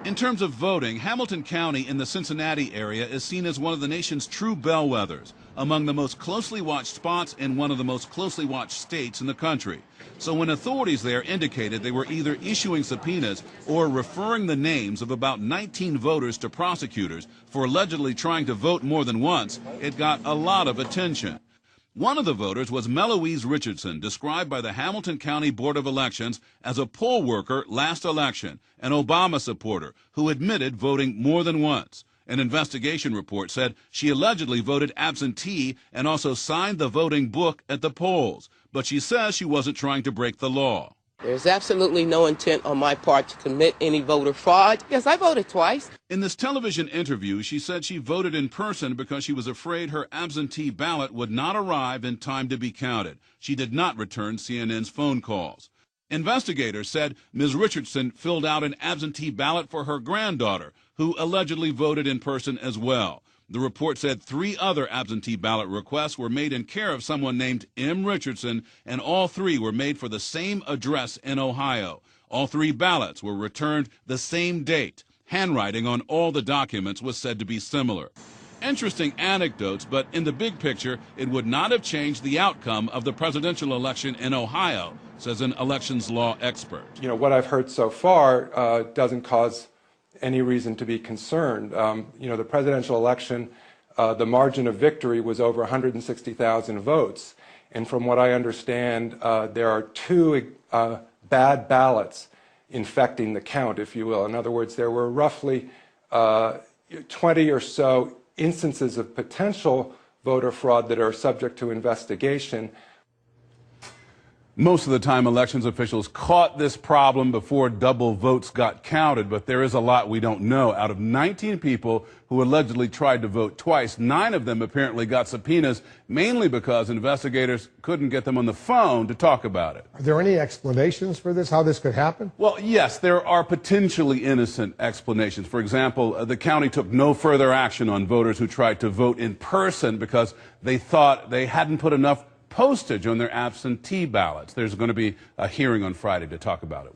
In terms of voting, Hamilton County in the Cincinnati area is seen as one of the nation's true bellwethers, among the most closely watched spots in one of the most closely watched states in the country. So when authorities there indicated they were either issuing subpoenas or referring the names of about 19 voters to prosecutors for allegedly trying to vote more than once, it got a lot of attention. One of the voters was Meloise Richardson, described by the Hamilton County Board of Elections as a poll worker last election, an Obama supporter who admitted voting more than once. An investigation report said she allegedly voted absentee and also signed the voting book at the polls, but she says she wasn't trying to break the law. There's absolutely no intent on my part to commit any voter fraud. Yes, I voted twice. In this television interview, she said she voted in person because she was afraid her absentee ballot would not arrive in time to be counted. She did not return CNN's phone calls. Investigators said Ms. Richardson filled out an absentee ballot for her granddaughter, who allegedly voted in person as well. The report said 3 other absentee ballot requests were made in care of someone named M. Richardson, and all 3 were made for the same address in Ohio. All 3 ballots were returned the same date. Handwriting on all the documents was said to be similar. Interesting anecdotes, but in the big picture, it would not have changed the outcome of the presidential election in Ohio, says an elections law expert. What I've heard so far doesn't cause any reason to be concerned. The presidential election, the margin of victory was over 160,000 votes. And from what I understand, there are 2 bad ballots infecting the count, if you will. In other words, there were roughly 20 or so instances of potential voter fraud that are subject to investigation. Most of the time, elections officials caught this problem before double votes got counted, but there is a lot we don't know. Out of 19 people who allegedly tried to vote twice, 9 of them apparently got subpoenas, mainly because investigators couldn't get them on the phone to talk about it. Are there any explanations for this, how this could happen? Well, yes, there are potentially innocent explanations. For example, the county took no further action on voters who tried to vote in person because they thought they hadn't put enough postage on their absentee ballots. There's going to be a hearing on Friday to talk about it.